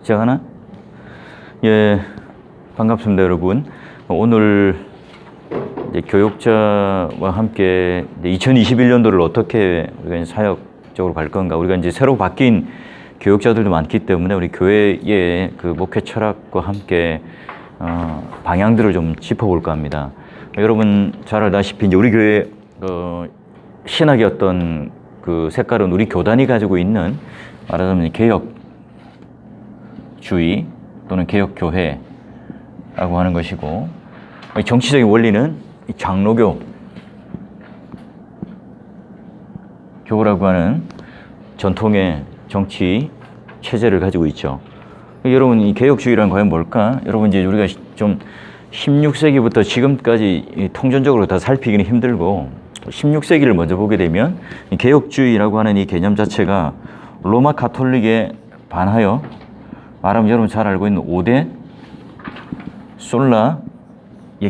시작하나? 예, 반갑습니다, 여러분. 오늘 이제 교육자와 함께 2021년도를 어떻게 우리가 이제 사역적으로 갈 건가? 우리가 이제 새로 바뀐 교육자들도 많기 때문에 우리 교회의 그 목회 철학과 함께 방향들을 좀 짚어볼까 합니다. 여러분 잘 알다시피 이제 우리 교회 신학의 어떤 그 색깔은 우리 교단이 가지고 있는 말하자면 개혁주의 또는 개혁교회라고 하는 것이고, 정치적인 원리는 장로교 교라고 하는 전통의 정치 체제를 가지고 있죠. 여러분, 이 개혁주의란 과연 뭘까? 여러분, 이제 우리가 좀 16세기부터 지금까지 통전적으로 다 살피기는 힘들고, 16세기를 먼저 보게 되면 이 개혁주의라고 하는 이 개념 자체가 로마 가톨릭에 반하여 말하면 여러분 잘 알고 있는 5대 솔라의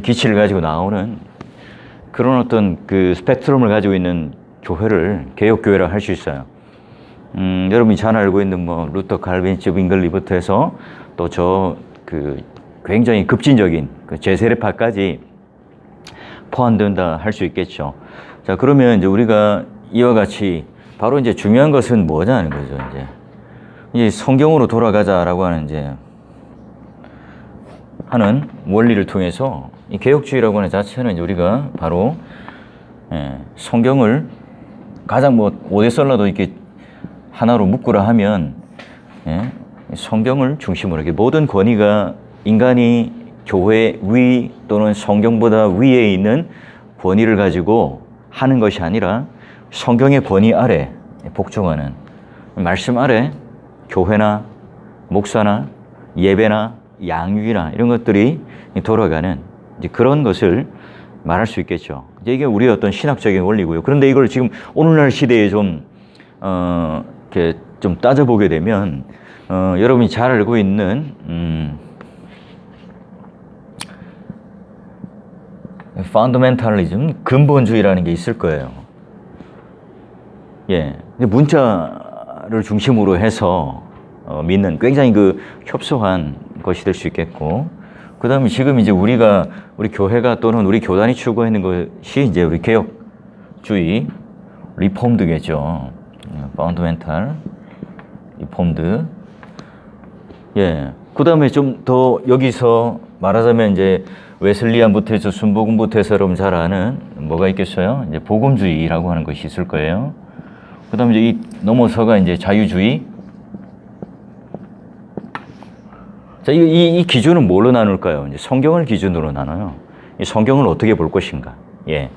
기치를 가지고 나오는 그런 어떤 그 스펙트럼을 가지고 있는 교회를 개혁교회라고 할 수 있어요. 여러분이 잘 알고 있는 뭐 루터 칼빈츠 윙글리부터 해서 또 그 굉장히 급진적인 그 제세례파까지 포함된다 할 수 있겠죠. 자, 그러면 이제 우리가 이와 같이 바로 이제 중요한 것은 뭐냐는 거죠. 이제 성경으로 돌아가자라고 하는 이제 하는 원리를 통해서 이 개혁주의라고 하는 자체는 이제 우리가 바로 성경을 가장 뭐 5대 솔라도 이렇게 하나로 묶으라 하면 성경을 중심으로 이렇게 모든 권위가 인간이 교회 위 또는 성경보다 위에 있는 권위를 가지고 하는 것이 아니라 성경의 권위 아래 복종하는 말씀 아래 교회나 목사나 예배나 양육이나 이런 것들이 돌아가는 이제 그런 것을 말할 수 있겠죠. 이제 이게 우리의 어떤 신학적인 원리고요. 그런데 이걸 지금 오늘날 시대에 좀 이렇게 좀 따져보게 되면 여러분이 잘 알고 있는 펀더멘탈리즘, 근본주의라는 게 있을 거예요. 예, 문자를 중심으로 해서 믿는 굉장히 그 협소한 것이 될 수 있겠고, 그 다음에 지금 이제 우리 교회가 또는 우리 교단이 추구하는 것이 이제 우리 개혁주의, 리폼드겠죠. 펀더멘탈, 리폼드. 예, 그 다음에 좀 더 여기서 말하자면 이제 웨슬리안부터 해서 순복음부터 해서 여러분 잘 아는 뭐가 있겠어요? 이제 복음주의라고 하는 것이 있을 거예요. 그 다음에 이제 넘어서가 이제 자유주의. 자, 이 기준은 뭘로 나눌까요? 이제 성경을 기준으로 나눠요. 이 성경을 어떻게 볼 것인가? 예.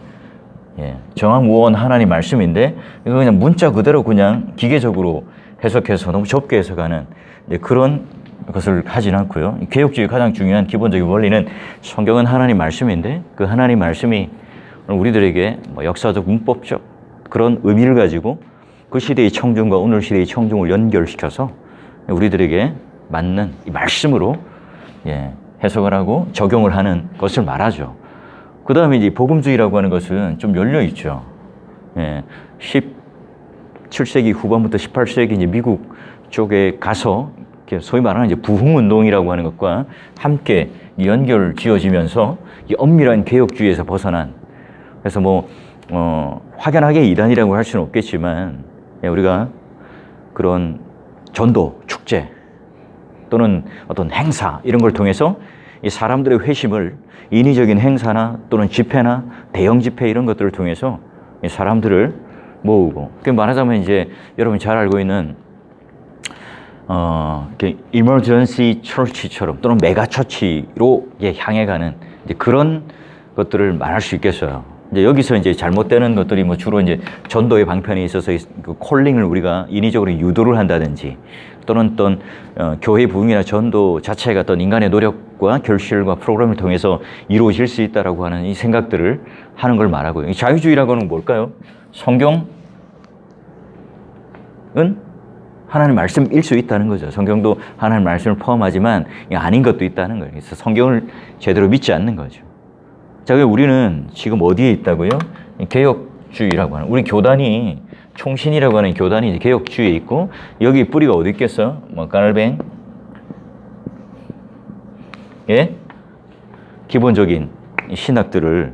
정황무원 하나님 말씀인데, 이거 그냥 문자 그대로 그냥 기계적으로 해석해서 너무 좁게 해석하는 그런 것을 하진 않고요. 개혁주의 가장 중요한 기본적인 원리는 성경은 하나님 말씀인데, 그 하나님 말씀이 우리들에게 뭐 역사적, 문법적 그런 의미를 가지고 그 시대의 청중과 오늘 시대의 청중을 연결시켜서 우리들에게 맞는 이 말씀으로 해석을 하고 적용을 하는 것을 말하죠. 그 다음에 이제 복음주의라고 하는 것은 좀 열려 있죠. 17세기 후반부터 18세기 이제 미국 쪽에 가서 소위 말하는 이제 부흥운동이라고 하는 것과 함께 연결 지어지면서 이 엄밀한 개혁주의에서 벗어난, 그래서 뭐 확연하게 이단이라고 할 수는 없겠지만 우리가 그런 전도, 축제 또는 어떤 행사 이런 걸 통해서 이 사람들의 회심을 인위적인 행사나 또는 집회나 대형 집회 이런 것들을 통해서 이 사람들을 모으고, 말하자면 이제 여러분이 잘 알고 있는 이머전시 처치처럼 또는 메가 처치로 향해 가는 이제 그런 것들을 말할 수 있겠어요. 이제 여기서 이제 잘못되는 것들이 뭐 주로 이제 전도의 방편에 있어서 그 콜링을 우리가 인위적으로 유도를 한다든지, 또는 어떤 교회 부흥이나 전도 자체가 어떤 인간의 노력과 결실과 프로그램을 통해서 이루어질 수 있다라고 하는 이 생각들을 하는 걸 말하고요. 이 자유주의라고 하는 건 뭘까요? 성경은 하나님 말씀일 수 있다는 거죠. 성경도 하나님 말씀을 포함하지만 아닌 것도 있다는 거예요. 그래서 성경을 제대로 믿지 않는 거죠. 자, 우리는 지금 어디에 있다고요? 개혁주의라고 하는, 우리 교단이 총신이라고 하는 교단이 개혁주의에 있고, 여기 뿌리가 어디 있겠어? 뭐 깔뱅, 예? 기본적인 신학들을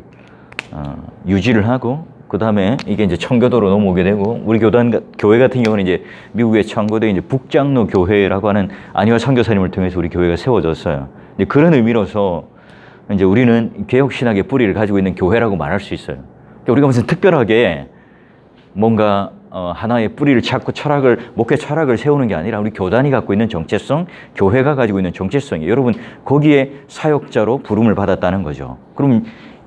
유지를 하고 그 다음에 이게 이제 청교도로 넘어오게 되고 우리 교회 같은 경우는 이제 미국에 창고된 이제 북장로 교회라고 하는 안희화 선교사님을 통해서 우리 교회가 세워졌어요. 이제 그런 의미로서 이제 우리는 개혁 신학의 뿌리를 가지고 있는 교회라고 말할 수 있어요. 그러니까 우리가 무슨 특별하게 뭔가 하나의 뿌리를 찾고 목회 철학을 세우는 게 아니라 우리 교단이 갖고 있는 정체성, 교회가 가지고 있는 정체성이에요. 여러분 거기에 사역자로 부름을 받았다는 거죠. 그럼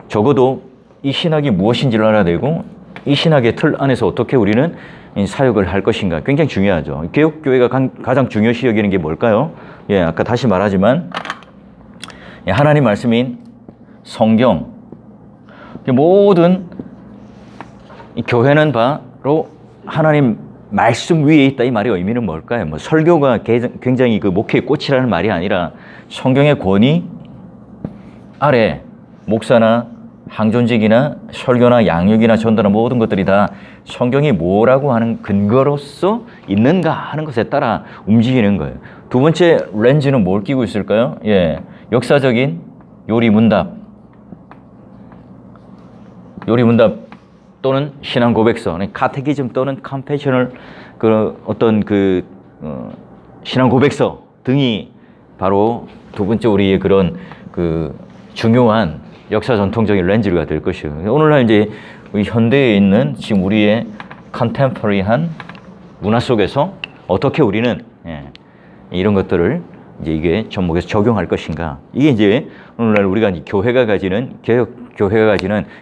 적어도 이 신학이 무엇인지를 알아야 되고 이 신학의 틀 안에서 어떻게 우리는 사역을 할 것인가 굉장히 중요하죠. 개혁교회가 가장 중요시 여기는 게 뭘까요? 예, 아까 다시 말하지만 하나님 말씀인 성경, 모든 이 교회는 바로 하나님 말씀 위에 있다 이 말의 의미는 뭘까요? 뭐 설교가 굉장히 그 목회의 꽃이라는 말이 아니라 성경의 권위 아래 목사나 항존직이나 설교나 양육이나 전도나 모든 것들이 다 성경이 뭐라고 하는 근거로서 있는가 하는 것에 따라 움직이는 거예요. 두 번째 렌즈는 뭘 끼고 있을까요? 예, 역사적인 요리 문답 또는 신앙 고백서, 카테키즘 또는 컴패셔널 신앙 고백서 등이 바로 두 번째 우리의 그런 중요한 역사 전통적인 렌즈가 될 것이에요. 오늘날 이제 우리 현대에 있는 지금 우리의 컨템퍼리한 문화 속에서 어떻게 우리는 이런 것들을 이제 이게 접목해서 적용할 것인가. 이게 이제 오늘날 우리가 교회가 가지는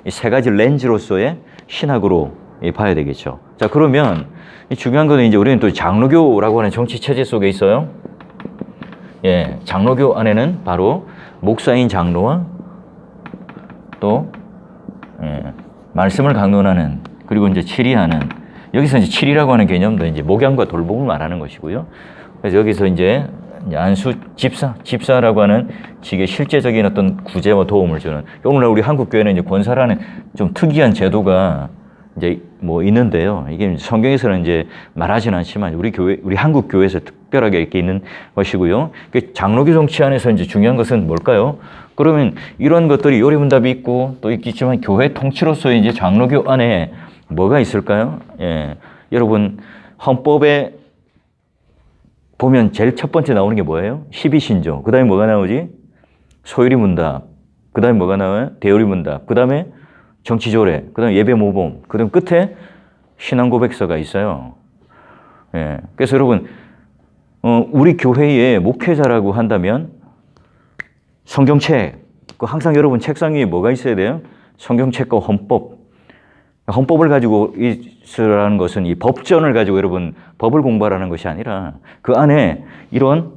이 세 가지 렌즈로서의 신학으로 봐야 되겠죠. 자, 그러면 중요한 거는 이제 우리는 또 장로교라고 하는 정치 체제 속에 있어요. 예, 장로교 안에는 바로 목사인 장로와 또 말씀을 강론하는 그리고 이제 치리하는 여기서 이제 치리라고 하는 개념도 이제 목양과 돌봄을 말하는 것이고요. 그래서 여기서 이제 안수 집사라고 하는 직의 실제적인 어떤 구제와 도움을 주는 오늘날 우리 한국 교회는 이제 권사라는 좀 특이한 제도가 이제 뭐 있는데요. 이게 성경에서는 이제 말하지는 않지만 우리 한국 교회에서 특별하게 이렇게 있는 것이고요. 장로교 정치 안에서 이제 중요한 것은 뭘까요? 그러면 이런 것들이 요리문답이 있고 또 있겠지만 교회 통치로서 이제 장로교 안에 뭐가 있을까요? 예, 여러분 헌법에 보면 제일 첫 번째 나오는 게 뭐예요? 12신조. 그 다음에 뭐가 나오지? 소유리문답. 그 다음에 뭐가 나와요? 대요리문답. 그 다음에 정치조례. 그 다음에 예배모범. 그 다음에 끝에 신앙고백서가 있어요. 예. 그래서 여러분 우리 교회의 목회자라고 한다면 성경책. 항상 여러분 책상 위에 뭐가 있어야 돼요? 성경책과 헌법. 헌법을 가지고 있으라는 것은 이 법전을 가지고 여러분 법을 공부하라는 것이 아니라 그 안에 이런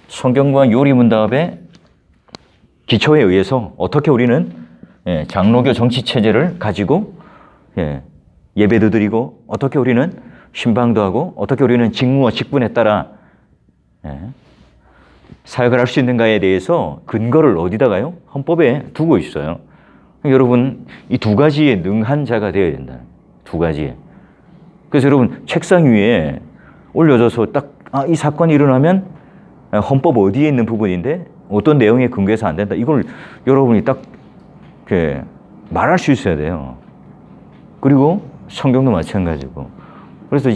성경과 요리문답의 기초에 의해서 어떻게 우리는 장로교 정치체제를 가지고 예배도 드리고 어떻게 우리는 신방도 하고 어떻게 우리는 직무와 직분에 따라 사역을 할 수 있는가에 대해서 근거를 어디다가요? 헌법에 두고 있어요. 여러분 이 두 가지에 능한 자가 되어야 된다. 두 가지에. 그래서 여러분 책상 위에 올려져서 딱 이 사건이 일어나면 헌법 어디에 있는 부분인데 어떤 내용에 근거해서 안 된다. 이걸 여러분이 딱 이렇게 말할 수 있어야 돼요. 그리고 성경도 마찬가지고. 그래서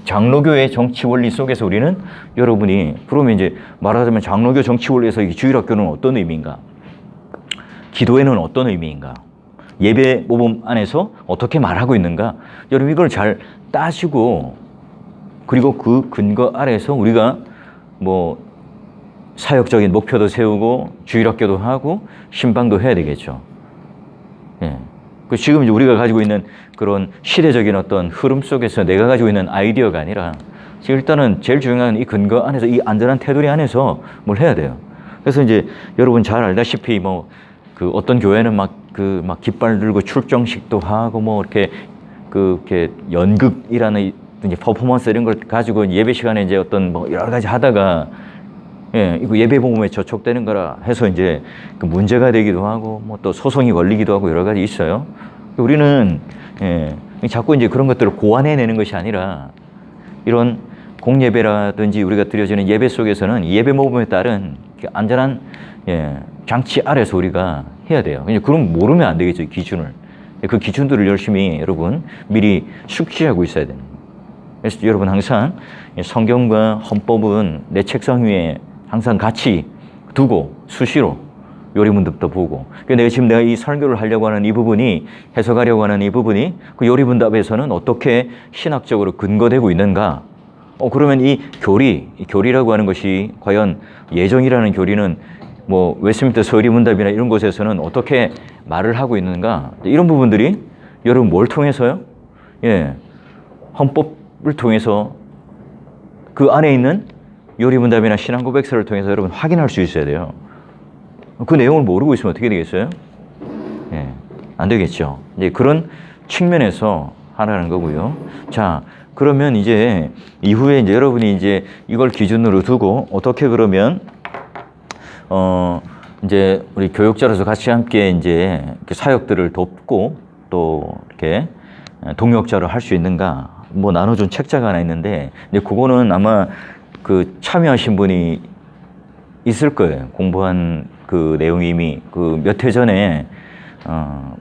장로교의 정치 원리 속에서 우리는 여러분이 그러면 이제 말하자면 장로교 정치 원리에서 이 주일학교는 어떤 의미인가? 기도회는 어떤 의미인가? 예배 모범 안에서 어떻게 말하고 있는가? 여러분 이걸 잘 따지고 그리고 그 근거 아래에서 우리가 뭐 사역적인 목표도 세우고 주일학교도 하고 신방도 해야 되겠죠. 예. 지금 이제 우리가 가지고 있는 그런 시대적인 어떤 흐름 속에서 내가 가지고 있는 아이디어가 아니라 지금 일단은 제일 중요한 이 근거 안에서 이 안전한 테두리 안에서 뭘 해야 돼요. 그래서 이제 여러분 잘 알다시피 어떤 교회는 막 깃발 들고 출정식도 하고 이렇게 연극이라는 이제 퍼포먼스 이런 걸 가지고 예배 시간에 이제 어떤 여러 가지 하다가 이거 예배 복음에 저촉되는 거라 해서 이제 그 문제가 되기도 하고 또 소송이 걸리기도 하고 여러 가지 있어요. 우리는 자꾸 이제 그런 것들을 고안해내는 것이 아니라 이런 공예배라든지 우리가 드려지는 예배 속에서는 예배 모범에 따른 안전한 장치 아래서 우리가 해야 돼요. 그럼 모르면 안 되겠죠, 기준을. 그 기준들을 열심히 여러분 미리 숙지하고 있어야 됩니다. 그래서 여러분 항상 성경과 헌법은 내 책상 위에 항상 같이 두고 수시로 요리문답도 보고. 내가 이 설교를 하려고 하는 이 부분이, 해석하려고 하는 이 부분이 그 요리문답에서는 어떻게 신학적으로 근거되고 있는가. 그러면 이 교리라고 하는 것이 과연 예정이라는 교리는 뭐 웨스트민스터 서리문답이나 이런 곳에서는 어떻게 말을 하고 있는가. 이런 부분들이 여러분 뭘 통해서요? 헌법을 통해서 그 안에 있는 요리문답이나 신앙고백서를 통해서 여러분 확인할 수 있어야 돼요. 그 내용을 모르고 있으면 어떻게 되겠어요? 안 되겠죠. 이제 그런 측면에서 하라는 거고요. 자, 그러면 이제 이후에 이제 여러분이 이제 이걸 기준으로 두고 어떻게 그러면 이제 우리 교육자로서 같이 함께 이제 사역들을 돕고 또 이렇게 동역자로 할 수 있는가, 뭐 나눠준 책자가 하나 있는데, 이제 그거는 아마 그 참여하신 분이 있을 거예요. 공부한 그 내용이 이미 그 몇 해 전에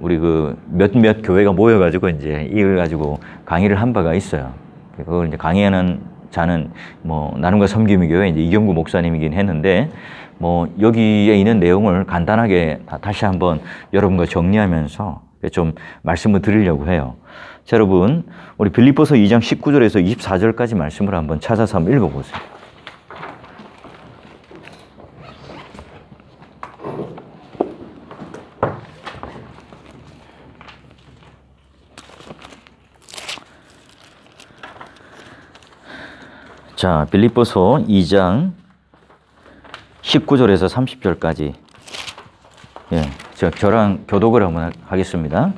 우리 그 몇몇 교회가 모여가지고 이제 이걸 가지고 강의를 한 바가 있어요. 그걸 이제 강의하는 자는 뭐 나눔과 섬김의 교회 이제 이경구 목사님이긴 했는데, 뭐 여기에 있는 내용을 간단하게 다시 한번 여러분과 정리하면서 좀 말씀을 드리려고 해요. 자, 여러분 우리 빌립보서 2장 19절에서 24절까지 말씀을 한번 찾아서 한번 읽어보세요. 자, 빌립보서 2장 19절에서 30절까지 저랑 교독을 한번 하겠습니다.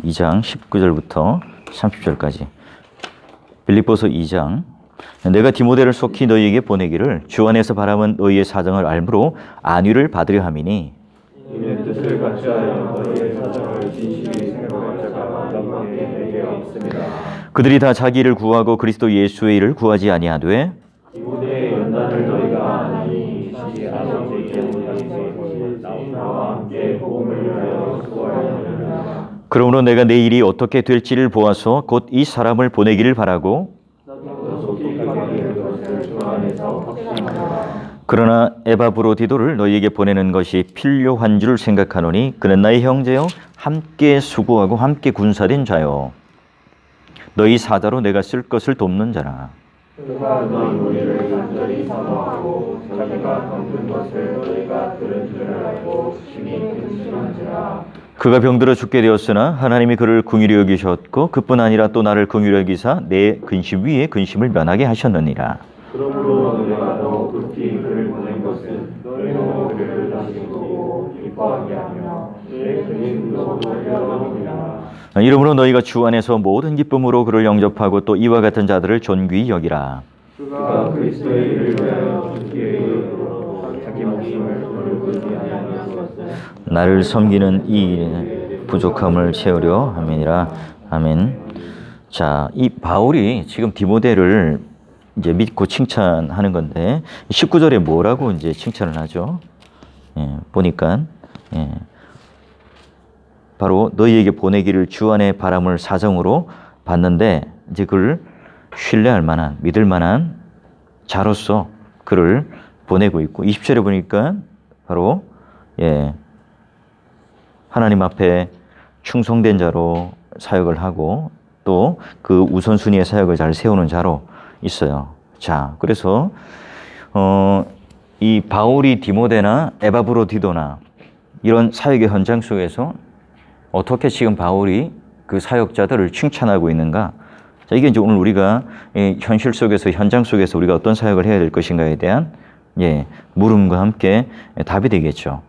2장 19절부터 30절까지. 빌립보서 2장. 내가 디모데를 속히 너희에게 보내기를 주 안에서 바람은 너희의 사정을 알므로 안위를 받으려 함이니, 이는 뜻을 같이 하여 너희의 사정을 진실히 생각할 자가 너희에게 내게 없습니다. 그들이 다 자기를 구하고 그리스도 예수의 일을 구하지 아니하되 디모데의 연단을 너희가 아니 이 아버지의 나와 함께 복음을 위하여 수고하였느니라. 그러므로 내가 내 일이 어떻게 될지를 보아서 곧 이 사람을 보내기를 바라고, 너도 속히 가게 것을 주 안에서 확신하라. 그러나 에바브로디도를 너희에게 보내는 것이 필요한 줄 생각하노니 그는 나의 형제요 함께 수고하고 함께 군사된 자요 너희 사자로 내가 쓸 것을 돕는 자라. 그가 너희 우리를 간절히 사모하고 자기가 겪은 것을 너희가 들은 줄 알고 심히 근심한지라. 그가 병들어 죽게 되었으나 하나님이 그를 긍휼히 여기셨고 그뿐 아니라 또 나를 긍휼히 여기사 내 근심 위에 근심을 면하게 하셨느니라. 그러므로 내가 더 급히 그를 보낸 것은 너희로 그를 다시 보고 기뻐하게 하며 내 근심도 돌려놓으리라. 이러므로 너희가 주 안에서 모든 기쁨으로 그를 영접하고 또 이와 같은 자들을 존귀히 여기라. 그가 그리스도의 일을 위하여 죽기 위하여 자기 목숨을 돌리지 아니하는 것은 나를 섬기는 이 일에 부족함을 채우려 함이니라. 아멘. 자, 이 바울이 지금 디모데를 이제 믿고 칭찬하는 건데 19절에 뭐라고 이제 칭찬을 하죠? 보니까 바로 너희에게 보내기를 주 안에 바람을 사정으로 봤는데 이제 그를 신뢰할 만한, 믿을 만한 자로서 그를 보내고 있고, 20절에 보니까 바로 하나님 앞에 충성된 자로 사역을 하고 또 그 우선순위의 사역을 잘 세우는 자로 있어요. 자, 그래서 이 바울이 디모데나 에바브로디도나 이런 사역의 현장 속에서 어떻게 지금 바울이 그 사역자들을 칭찬하고 있는가? 자, 이게 이제 오늘 우리가 현실 속에서, 현장 속에서 우리가 어떤 사역을 해야 될 것인가에 대한 물음과 함께 답이 되겠죠.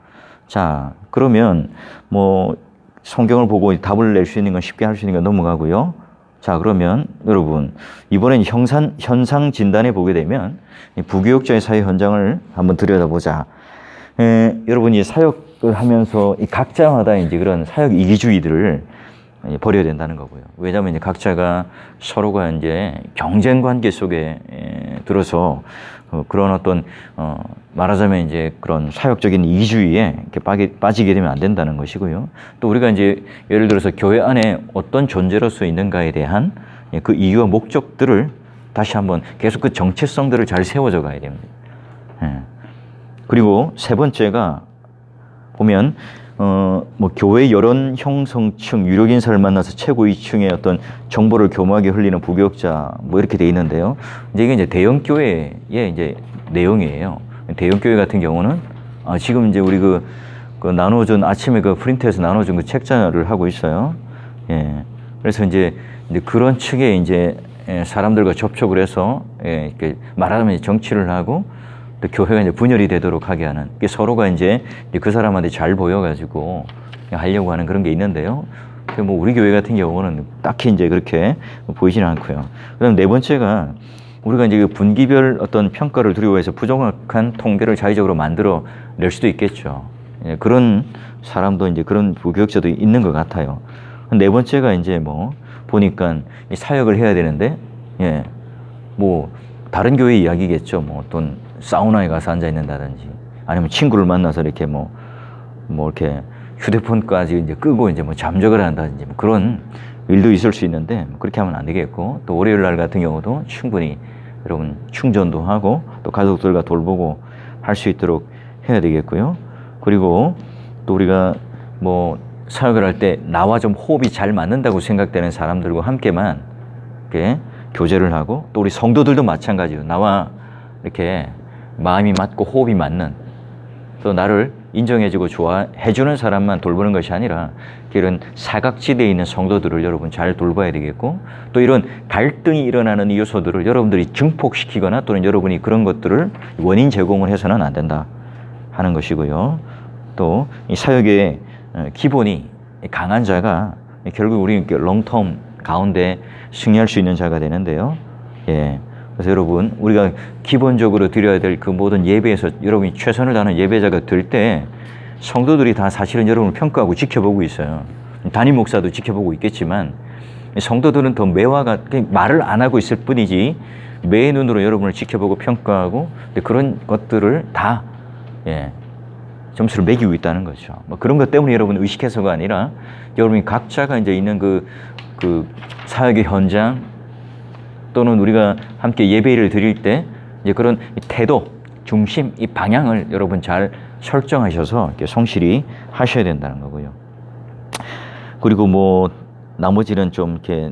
자, 그러면 뭐 성경을 보고 답을 낼 수 있는 건 쉽게 할 수 있는 건 넘어가고요. 자, 그러면 여러분 이번엔 현상 진단에 보게 되면 부교육자의 사회 현장을 한번 들여다보자. 여러분이 사역을 하면서 이 각자마다 이제 그런 사역 이기주의들을 버려야 된다는 거고요. 왜냐하면 이제 각자가 서로가 이제 경쟁 관계 속에 들어서 그런 어떤 말하자면 이제 그런 사역적인 이주의에 이렇게 빠지게 되면 안 된다는 것이고요. 또 우리가 이제 예를 들어서 교회 안에 어떤 존재로서 있는가에 대한 그 이유와 목적들을 다시 한번 계속 그 정체성들을 잘 세워져 가야 됩니다. 예. 그리고 세 번째가 보면 뭐 교회 여론 형성층 유력 인사를 만나서 최고위층의 어떤 정보를 교묘하게 흘리는 부교역자 뭐 이렇게 돼 있는데요. 이게 이제 대형 교회의 이제 내용이에요. 대형 교회 같은 경우는 지금 이제 우리 그 나눠준 아침에 그 프린트해서 나눠준 그 책자를 하고 있어요. 예. 그래서 이제 그런 측에 이제 사람들과 접촉을 해서 이렇게 말하자면 정치를 하고 또 교회가 이제 분열이 되도록 하게 하는 서로가 이제 그 사람한테 잘 보여가지고 하려고 하는 그런 게 있는데요. 뭐 우리 교회 같은 경우는 딱히 이제 그렇게 보이지는 않고요. 그다음 네 번째가 우리가 이제 그 분기별 어떤 평가를 두려워해서 부정확한 통계를 자의적으로 만들어 낼 수도 있겠죠. 그런 사람도 이제 그런 부교역자도 있는 것 같아요. 네 번째가 이제 뭐 보니까 사역을 해야 되는데 뭐 다른 교회 이야기겠죠. 뭐 어떤 사우나에 가서 앉아 있는다든지 아니면 친구를 만나서 이렇게 뭐 이렇게 휴대폰까지 이제 끄고 이제 뭐 잠적을 한다든지 뭐 그런 일도 있을 수 있는데 그렇게 하면 안 되겠고, 또 월요일 날 같은 경우도 충분히 여러분 충전도 하고 또 가족들과 돌보고 할 수 있도록 해야 되겠고요. 그리고 또 우리가 뭐 사역을 할 때 나와 좀 호흡이 잘 맞는다고 생각되는 사람들과 함께만 이렇게 교제를 하고, 또 우리 성도들도 마찬가지로 나와 이렇게 마음이 맞고 호흡이 맞는, 또 나를 인정해주고 좋아해주는 사람만 돌보는 것이 아니라 이런 사각지대에 있는 성도들을 여러분 잘 돌봐야 되겠고, 또 이런 갈등이 일어나는 이 요소들을 여러분들이 증폭시키거나 또는 여러분이 그런 것들을 원인 제공을 해서는 안 된다 하는 것이고요. 또 이 사역의 기본이 강한 자가 결국 우리 롱텀 가운데 승리할 수 있는 자가 되는데요. 그래서 여러분 우리가 기본적으로 드려야 될 그 모든 예배에서 여러분이 최선을 다하는 예배자가 될 때 성도들이 다 사실은 여러분을 평가하고 지켜보고 있어요. 담임 목사도 지켜보고 있겠지만 성도들은 더 매화가 말을 안 하고 있을 뿐이지 매의 눈으로 여러분을 지켜보고 평가하고 그런 것들을 다 점수를 매기고 있다는 거죠. 뭐 그런 것 때문에 여러분 의식해서가 아니라 여러분이 각자가 이제 있는 그 사역의 현장 또는 우리가 함께 예배를 드릴 때 이제 그런 태도, 중심, 이 방향을 여러분 잘 설정하셔서 이렇게 성실히 하셔야 된다는 거고요. 그리고 뭐 나머지는 좀 이렇게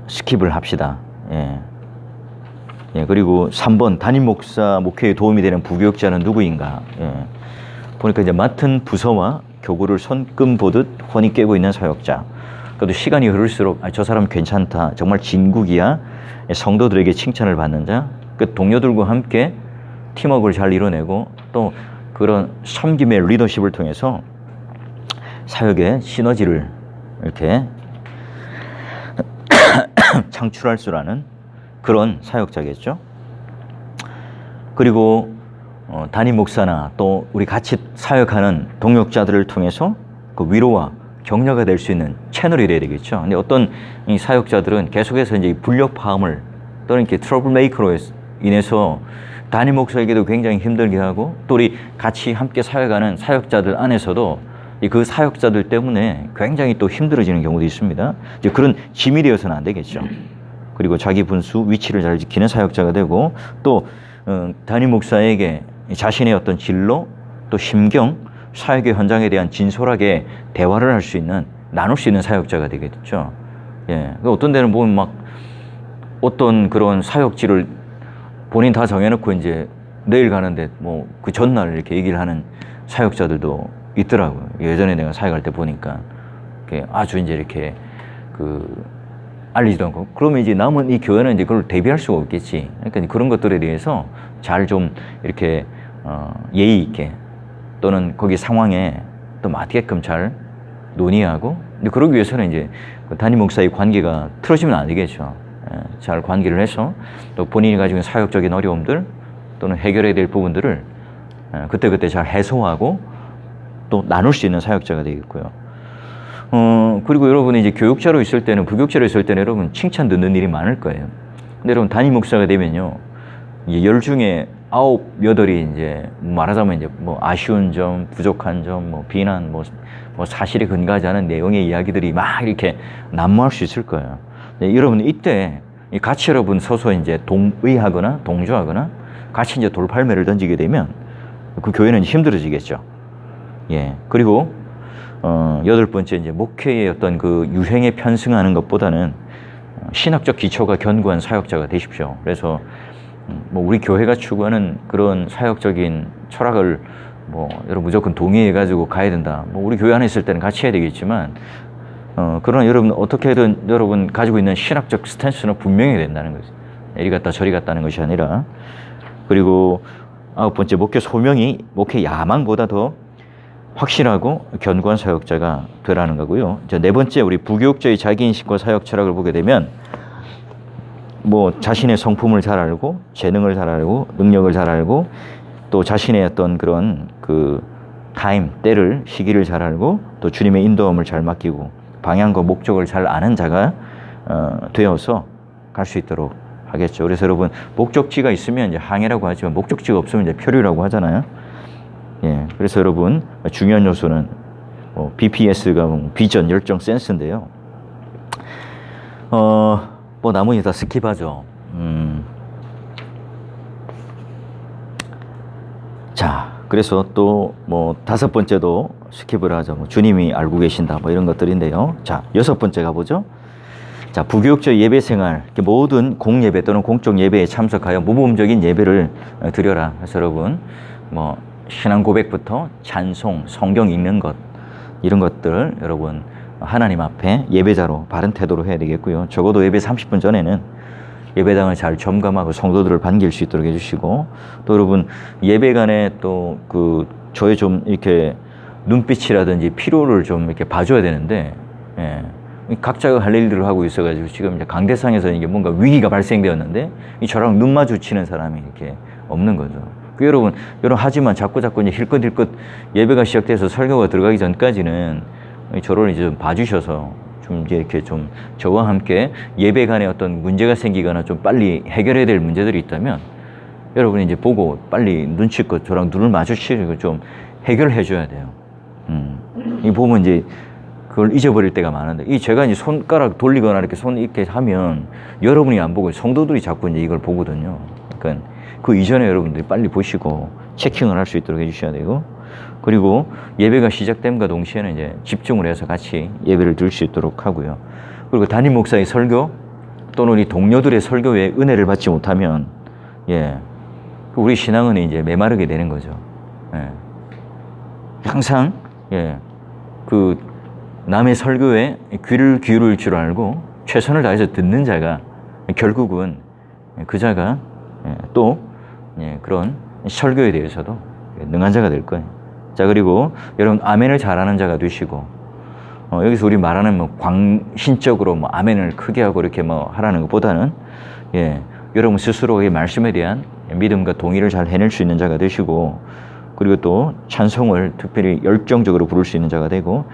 스킵을 합시다. 그리고 3번 담임 목사 목회에 도움이 되는 부교역자는 누구인가? 보니까 이제 맡은 부서와 교구를 손금 보듯 훤히 꿰고 있는 사역자. 그래도 시간이 흐를수록 저 사람 괜찮다, 정말 진국이야, 성도들에게 칭찬을 받는 자, 그 동료들과 함께 팀워크를 잘 이뤄내고 또 그런 섬김의 리더십을 통해서 사역의 시너지를 이렇게 창출할 줄 아는 그런 사역자겠죠. 그리고 담임 목사나 또 우리 같이 사역하는 동역자들을 통해서 그 위로와 격려가 될 수 있는 채널이 돼야 되겠죠. 근데 어떤 이 사역자들은 계속해서 이제 불협화음을 또는 이렇게 트러블 메이커로 인해서 담임 목사에게도 굉장히 힘들게 하고, 또 우리 같이 함께 사역하는 사역자들 안에서도 그 사역자들 때문에 굉장히 또 힘들어지는 경우도 있습니다. 이제 그런 짐이 되어서는 안 되겠죠. 그리고 자기 분수, 위치를 잘 지키는 사역자가 되고, 또 담임 목사에게 자신의 어떤 진로, 또 심경, 사역의 현장에 대한 진솔하게 대화를 할 수 있는, 나눌 수 있는 사역자가 되겠죠. 어떤 데는 보면 막 어떤 그런 사역지를 본인 다 정해놓고 이제 내일 가는데 뭐 그 전날 이렇게 얘기를 하는 사역자들도 있더라고요. 예전에 내가 사역할 때 보니까 아주 이제 이렇게 알리지도 않고, 그러면 이제 남은 이 교회는 이제 그걸 대비할 수가 없겠지. 그러니까 그런 것들에 대해서 잘 좀 이렇게 예의 있게 또는 거기 상황에 또 맞게끔 잘 논의하고, 근데 그러기 위해서는 이제 그 담임 목사의 관계가 틀어지면 안 되겠죠. 잘 관계를 해서 또 본인이 가지고 있는 사역적인 어려움들 또는 해결해야 될 부분들을 그때그때 잘 해소하고 또 나눌 수 있는 사역자가 되겠고요. 그리고 여러분이 이제 교육자로 있을 때는, 부교육자로 있을 때는 여러분 칭찬 듣는 일이 많을 거예요. 근데 여러분 담임 목사가 되면요, 이제 10 중에 9, 8이 이제 말하자면 이제 뭐 아쉬운 점, 부족한 점, 뭐 비난, 뭐 사실에 근거하지 않은 내용의 이야기들이 막 이렇게 난무할 수 있을 거예요. 여러분 이때 같이 여러분 서서 이제 동의하거나 동조하거나 같이 이제 돌팔매를 던지게 되면 그 교회는 힘들어지겠죠. 예. 그리고 8번째 이제 목회의 어떤 그 유행에 편승하는 것보다는 신학적 기초가 견고한 사역자가 되십시오. 그래서 뭐 우리 교회가 추구하는 그런 사역적인 철학을 뭐 여러분 무조건 동의해가지고 가야 된다. 뭐 우리 교회 안에 있을 때는 같이 해야 되겠지만 그러나 여러분 어떻게든 여러분 가지고 있는 신학적 스탠스는 분명히 된다는 거죠. 이리 갔다 저리 갔다는 것이 아니라. 그리고 9번째 목회 소명이 목회 야망보다 더 확실하고 견고한 사역자가 되라는 거고요. 이제 4번째 우리 부교육자의 자기인식과 사역 철학을 보게 되면 뭐 자신의 성품을 잘 알고 재능을 잘 알고 능력을 잘 알고 또 자신의 어떤 그런 그 타임, 때를 시기를 잘 알고 또 주님의 인도함을 잘 맡기고 방향과 목적을 잘 아는 자가 되어서 갈 수 있도록 하겠죠. 그래서 여러분 목적지가 있으면 이제 항해라고 하지만 목적지가 없으면 이제 표류라고 하잖아요. 예, 그래서 여러분 중요한 요소는 BPS가 비전, 열정, 센스인데요. 뭐 나머지 다 스킵하죠. 자, 그래서 또 뭐 5번째도 스킵을 하죠. 뭐 주님이 알고 계신다, 뭐 이런 것들인데요. 자, 6번째 가보죠. 자, 부교육적 예배 생활, 모든 공예배 또는 공적 예배에 참석하여 모범적인 예배를 드려라. 그래서 여러분 뭐 신앙 고백부터 찬송, 성경 읽는 것 이런 것들 여러분 하나님 앞에 예배자로 바른 태도로 해야 되겠고요. 적어도 예배 30분 전에는 예배당을 잘 점검하고 성도들을 반길 수 있도록 해주시고 또 여러분 예배간에 또 그 저의 좀 이렇게 눈빛이라든지 피로를 좀 이렇게 봐줘야 되는데 예. 각자가 할 일들을 하고 있어가지고 지금 이제 강대상에서 이게 뭔가 위기가 발생되었는데 이 저랑 눈 마주치는 사람이 이렇게 없는 거죠. 그 여러분 하지만 자꾸 이제 힐끗힐끗 예배가 시작돼서 설교가 들어가기 전까지는 저를 이제 좀 봐주셔서 좀 이렇게 좀 저와 함께 예배 간에 어떤 문제가 생기거나 좀 빨리 해결해야 될 문제들이 있다면 여러분이 이제 보고 빨리 눈치껏 저랑 눈을 마주치고 좀 해결해 줘야 돼요. 이 보면 이제 그걸 잊어버릴 때가 많은데 이 제가 이제 손가락 돌리거나 이렇게 손 이렇게 하면 여러분이 안 보고 성도들이 자꾸 이제 이걸 보거든요. 그러니까 그 이전에 여러분들이 빨리 보시고 체킹을 할 수 있도록 해주셔야 되고 그리고 예배가 시작됨과 동시에는 이제 집중을 해서 같이 예배를 드릴 수 있도록 하고요. 그리고 담임 목사의 설교 또는 우리 동료들의 설교에 은혜를 받지 못하면 예 우리 신앙은 이제 메마르게 되는 거죠. 예. 항상 예 그 남의 설교에 귀를 기울일 줄 알고 최선을 다해서 듣는 자가 결국은 그 자가 또 그런 설교에 대해서도 능한 자가 될 거예요. 자, 그리고 여러분 아멘을 잘하는 자가 되시고 여기서 우리 말하는 뭐 광신적으로 뭐 아멘을 크게 하고 이렇게 뭐 하라는 것보다는 여러분 스스로의 말씀에 대한 믿음과 동의를 잘 해낼 수 있는 자가 되시고 그리고 또 찬송을 특별히 열정적으로 부를 수 있는 자가 되고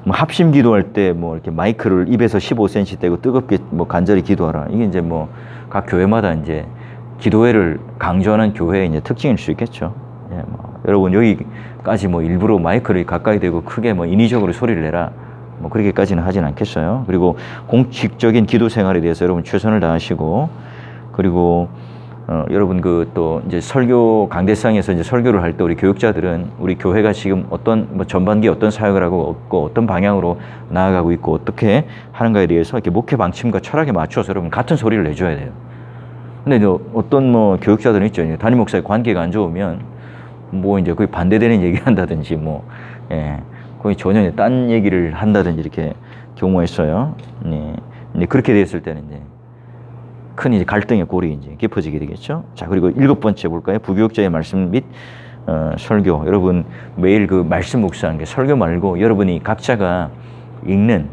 뭐 합심 기도할 때 뭐 이렇게 마이크를 입에서 15cm 떼고 뜨겁게 뭐 간절히 기도하라. 이게 이제 뭐 각 교회마다 이제 기도회를 강조하는 교회의 이제 특징일 수 있겠죠. 예, 뭐 여러분 여기까지 뭐 일부러 마이크를 가까이 대고 크게 뭐 인위적으로 소리를 내라. 뭐 그렇게까지는 하진 않겠어요. 그리고 공식적인 기도 생활에 대해서 여러분 최선을 다하시고 그리고 여러분 그 또 이제 설교 강대상에서 이제 설교를 할 때 우리 교육자들은 우리 교회가 지금 어떤 뭐 전반기에 어떤 사역을 하고 있고 어떤 방향으로 나아가고 있고 어떻게 하는가에 대해서 이렇게 목회 방침과 철학에 맞춰서 여러분 같은 소리를 내줘야 돼요. 근데 이제 어떤 뭐 교육자들은 있죠. 담임 목사의 관계가 안 좋으면 뭐 이제 거의 반대되는 얘기를 한다든지 뭐 거의 전혀 딴 얘기를 한다든지 이렇게 경우가 있어요. 근데 그렇게 됐을 때는 이제 큰 이제 갈등의 골이 이제 깊어지게 되겠죠. 자, 그리고 7번째 볼까요? 부교육자의 말씀 및 설교. 여러분 매일 그 말씀 묵상하는 게 설교 말고 여러분이 각자가 읽는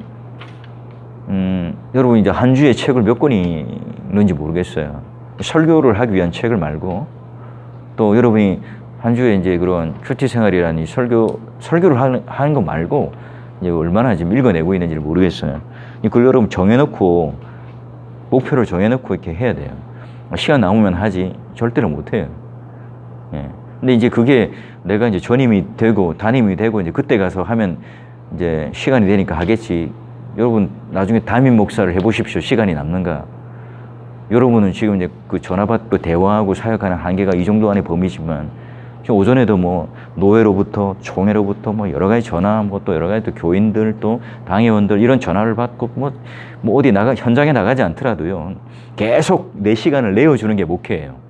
여러분 이제 한 주에 책을 몇 권이 있는지 모르겠어요. 설교를 하기 위한 책을 말고 또 여러분이 한 주에 이제 그런 큐티 생활이라는 설교를 하는 거 말고 이제 얼마나 지금 읽어내고 있는지를 모르겠어요. 그걸 여러분 정해놓고 목표를 정해놓고 이렇게 해야 돼요. 시간 남으면 하지. 절대로 못해요. 예. 근데 이제 그게 내가 이제 전임이 되고 담임이 되고 이제 그때 가서 하면 이제 시간이 되니까 하겠지. 여러분 나중에 담임 목사를 해보십시오. 시간이 남는가? 여러분은 지금 이제 그 전화받고 대화하고 사역하는 한계가 이 정도 안에 범위지만 지금 오전에도 뭐 노회로부터 총회로부터 뭐 여러 가지 전화 뭐 또 여러 가지 또 교인들 또 당회원들 이런 전화를 받고 뭐 어디 현장에 나가지 않더라도요 계속 내 시간을 내어주는 게 목회예요.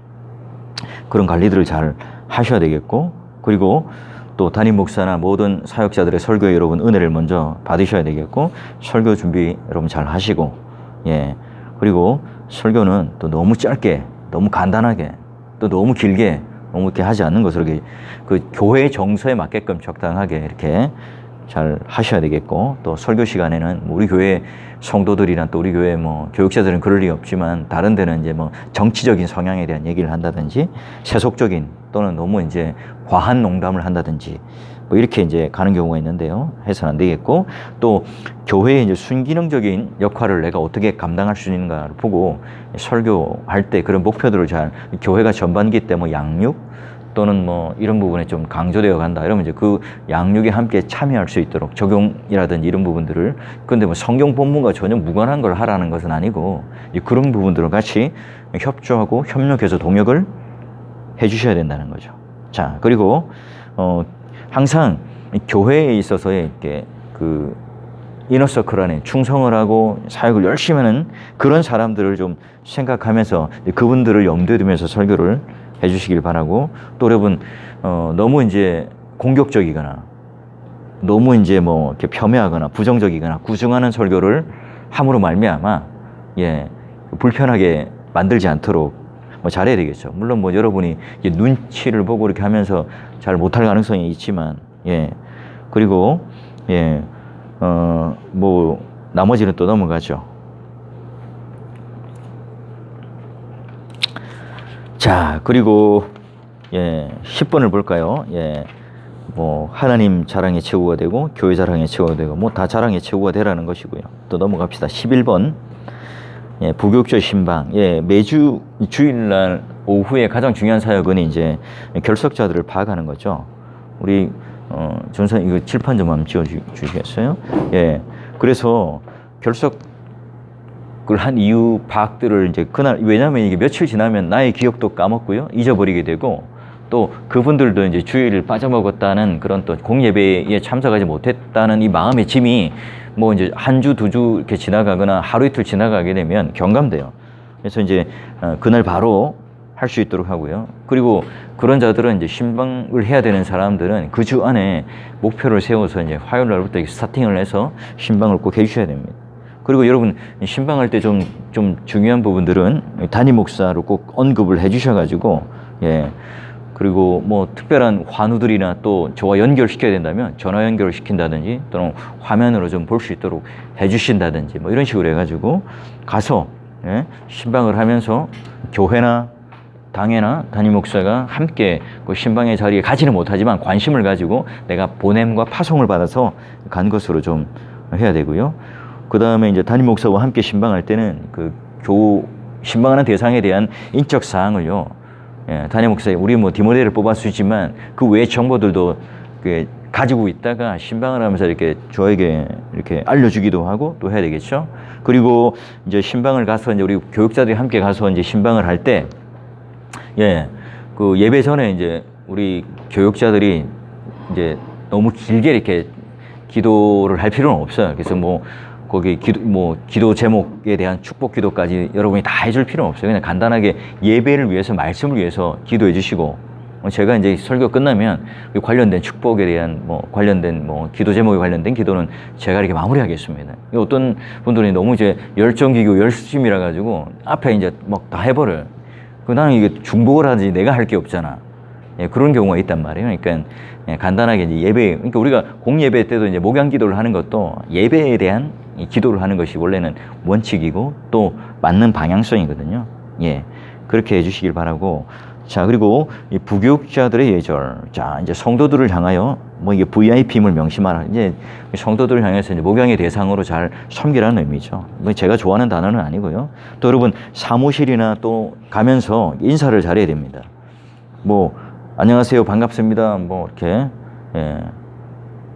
그런 관리들을 잘 하셔야 되겠고, 그리고 또 담임 목사나 모든 사역자들의 설교에 여러분 은혜를 먼저 받으셔야 되겠고, 설교 준비 여러분 잘 하시고, 예. 그리고 설교는 또 너무 짧게, 너무 간단하게, 또 너무 길게, 너무 이렇게 하지 않는 것으로 이렇게 그 교회 정서에 맞게끔 적당하게 이렇게 잘 하셔야 되겠고, 또 설교 시간에는 우리 교회 성도들이나 또 우리 교회 뭐 교육자들은 그럴 리 없지만 다른 데는 이제 뭐 정치적인 성향에 대한 얘기를 한다든지 세속적인 또는 너무 이제 과한 농담을 한다든지 뭐 이렇게 이제 가는 경우가 있는데요. 해서는 안 되겠고, 또 교회의 이제 순기능적인 역할을 내가 어떻게 감당할 수 있는가를 보고 설교할 때 그런 목표들을 잘 교회가 전반기 때 뭐 양육 또는 뭐 이런 부분에 좀 강조되어 간다 이러면 이제 그 양육에 함께 참여할 수 있도록 적용이라든지 이런 부분들을, 근데 뭐 성경 본문과 전혀 무관한 걸 하라는 것은 아니고 그런 부분들을 같이 협조하고 협력해서 동역을 해 주셔야 된다는 거죠. 자, 그리고 항상 교회에 있어서의 이렇게 그 이너서클 안에 충성을 하고 사역을 열심히 하는 그런 사람들을 좀 생각하면서 그분들을 염두에 두면서 설교를 해 주시길 바라고, 또 여러분 너무 이제 공격적이거나 너무 이제 뭐 이렇게 폄훼하거나 부정적이거나 구중하는 설교를 함으로 말미암아 불편하게 만들지 않도록 뭐 잘해야 되겠죠. 물론 뭐 여러분이 이제 눈치를 보고 이렇게 하면서 잘 못할 가능성이 있지만, 그리고 뭐 나머지는 또 넘어가죠. 자, 그리고 10번을 볼까요? 뭐 하나님 자랑의 최고가 되고 교회 자랑의 최고가 되고 뭐 다 자랑의 최고가 되라는 것이고요. 또 넘어갑시다. 11번 부교육적 신방. 매주 주일날 오후에 가장 중요한 사역은 이제 결석자들을 파악하는 거죠. 우리 전사님 이거 칠판 좀 한번 지워 주시겠어요? 그래서 결석을 한 이유 파악들을 이제 그날, 왜냐하면 이게 며칠 지나면 나의 기억도 까먹고요, 잊어버리게 되고, 또 그분들도 이제 주일을 빠져먹었다는 그런 또 공예배에 참석하지 못했다는 이 마음의 짐이 뭐 이제 한 주, 두 주 이렇게 지나가거나 하루 이틀 지나가게 되면 경감돼요. 그래서 이제 그날 바로 할 수 있도록 하고요. 그리고 그런 자들은 이제 신방을 해야 되는 사람들은 그 주 안에 목표를 세워서 이제 화요일 날부터 스타팅을 해서 신방을 꼭 해주셔야 됩니다. 그리고 여러분 신방할 때 좀 중요한 부분들은 담임 목사로 꼭 언급을 해주셔가지고, 그리고 뭐 특별한 환우들이나 또 저와 연결시켜야 된다면 전화 연결을 시킨다든지 또는 화면으로 좀 볼 수 있도록 해주신다든지 뭐 이런 식으로 해가지고 가서 신방을 하면서 교회나 당회나 담임 목사가 함께 그 신방의 자리에 가지는 못하지만 관심을 가지고 내가 보냄과 파송을 받아서 간 것으로 좀 해야 되고요. 그 다음에 이제 담임 목사와 함께 신방할 때는 신방하는 대상에 대한 인적 사항을요, 담임 목사, 우리 뭐 디모데를 뽑았지만 그 외의 정보들도 가지고 있다가 신방을 하면서 이렇게 저에게 이렇게 알려주기도 하고 또 해야 되겠죠. 그리고 이제 신방을 가서 이제 우리 교육자들이 함께 가서 이제 신방을 할 때, 그 예배 전에 이제 우리 교육자들이 이제 너무 길게 이렇게 기도를 할 필요는 없어요. 그래서 뭐 거기 기도 제목에 대한 축복 기도까지 여러분이 다 해줄 필요는 없어요. 그냥 간단하게 예배를 위해서, 말씀을 위해서 기도해 주시고, 제가 이제 설교 끝나면 관련된 축복에 대한 관련된 기도 제목에 관련된 기도는 제가 이렇게 마무리하겠습니다. 어떤 분들이 너무 이제 열정기교 열심이라 가지고 앞에 이제 막 다 해버려요. 나는 이게 중복을 하지 내가 할 게 없잖아. 그런 경우가 있단 말이에요. 그러니까 간단하게 이제 그러니까 우리가 공예배 때도 이제 목양 기도를 하는 것도 예배에 대한 기도를 하는 것이 원래는 원칙이고 또 맞는 방향성이거든요. 그렇게 해주시길 바라고. 자, 그리고 이 부교육자들의 예절. 자, 이제 성도들을 향하여 뭐 이게 VIP임을 명심하라. 이제 성도들을 향해서 이제 목양의 대상으로 잘 섬기라는 의미죠. 뭐 제가 좋아하는 단어는 아니고요. 또 여러분 사무실이나 또 가면서 인사를 잘해야 됩니다. 뭐 안녕하세요, 반갑습니다. 뭐 이렇게 예,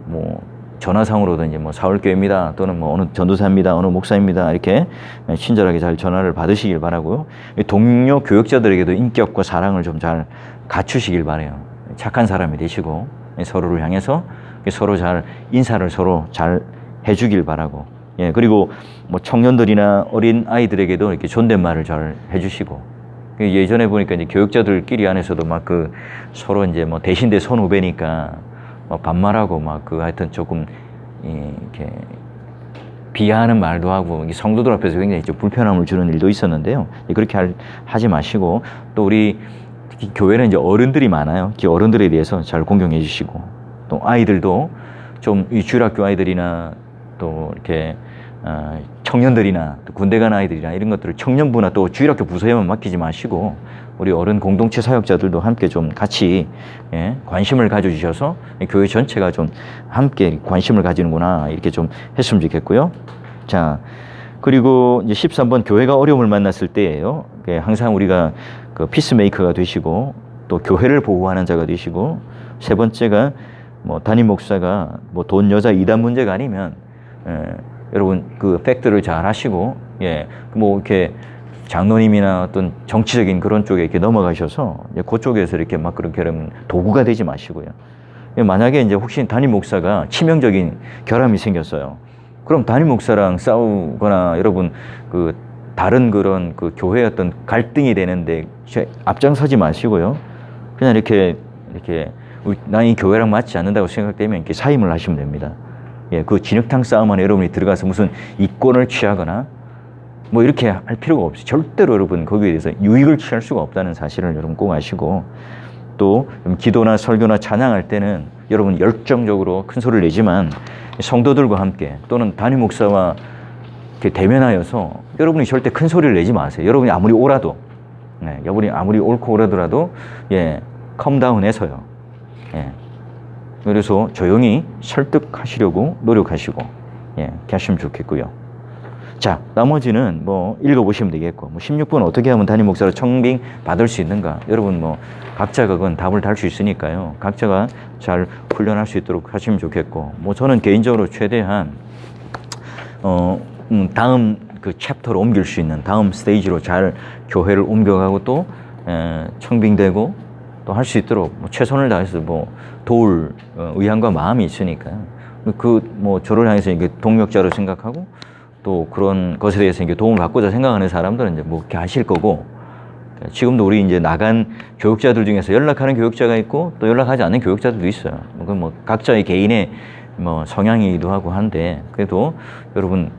뭐 전화상으로든지 뭐 사울교회입니다. 또는 뭐 어느 전도사입니다. 어느 목사입니다. 이렇게 친절하게 잘 전화를 받으시길 바라고요. 동료 교육자들에게도 인격과 사랑을 좀 잘 갖추시길 바라요. 착한 사람이 되시고 서로를 향해서 서로 잘 인사를 서로 잘 해주길 바라고. 예, 그리고 뭐 청년들이나 어린 아이들에게도 이렇게 존댓말을 잘 해주시고. 예전에 보니까 이제 교육자들끼리 안에서도 막 그 서로 이제 뭐 대신대 선후배니까 반말하고 막 그 하여튼 조금 이렇게 비하하는 말도 하고 성도들 앞에서 굉장히 좀 불편함을 주는 일도 있었는데요. 그렇게 하지 마시고 또 우리 교회는 이제 어른들이 많아요. 그 어른들에 대해서 잘 공경해 주시고 또 아이들도 좀 이 주일학교 아이들이나 또 이렇게 청년들이나 또 군대 간 아이들이나 이런 것들을 청년부나 또 주일학교 부서에만 맡기지 마시고 우리 어른 공동체 사역자들도 함께 좀 같이 예, 관심을 가져주셔서 교회 전체가 좀 함께 관심을 가지는구나 이렇게 좀 했으면 좋겠고요. 자, 그리고 이제 13번 교회가 어려움을 만났을 때예요. 항상 우리가 그 피스메이커가 되시고 또 교회를 보호하는 자가 되시고 세 번째가 뭐 담임 목사가 뭐 돈 여자 이단 문제가 아니면 여러분 그 팩트를 잘 하시고 예, 뭐 이렇게 장로님이나 어떤 정치적인 그런 쪽에 이렇게 넘어가셔서 그쪽에서 이렇게 막 그렇게 도구가 되지 마시고요. 만약에 이제 혹시 담임 목사가 치명적인 결함이 생겼어요. 그럼 담임 목사랑 싸우거나 여러분 그 다른 그런 그 교회 어떤 갈등이 되는데 앞장서지 마시고요. 그냥 이렇게 난 이 교회랑 맞지 않는다고 생각되면 이렇게 사임을 하시면 됩니다. 예, 그 진흙탕 싸움 안에 여러분이 들어가서 무슨 이권을 취하거나 뭐 이렇게 할 필요가 없어요. 절대로 여러분 거기에 대해서 유익을 취할 수가 없다는 사실을 여러분 꼭 아시고 또 기도나 설교나 찬양할 때는 여러분 열정적으로 큰 소리를 내지만 성도들과 함께 또는 담임 목사와 이렇게 대면하여서 여러분이 절대 큰 소리를 내지 마세요. 여러분이 아무리 오라도 여러분이 아무리 옳고 오라더라도 컴다운해서요. 그래서 조용히 설득하시려고 노력하시고 이렇게 하시면 좋겠고요. 자, 나머지는 뭐 읽어보시면 되겠고, 뭐 16분 어떻게 하면 담임 목사로 청빙 받을 수 있는가? 여러분 뭐 각자가 그건 답을 달 수 있으니까요. 각자가 잘 훈련할 수 있도록 하시면 좋겠고, 뭐 저는 개인적으로 최대한 다음 그 챕터로 옮길 수 있는 다음 스테이지로 잘 교회를 옮겨가고 또 청빙되고 또 할 수 있도록 뭐 최선을 다해서 뭐 도울 의향과 마음이 있으니까요. 뭐 저를 향해서 이게 동력자로 생각하고. 또 그런 것에 대해서 이제 도움을 받고자 생각하는 사람들은 이제 뭐 이렇게 하실 거고, 지금도 우리 이제 나간 교육자들 중에서 연락하는 교육자가 있고 또 연락하지 않는 교육자들도 있어요. 그건 뭐 각자의 개인의 뭐 성향이기도 하고 한데, 그래도 여러분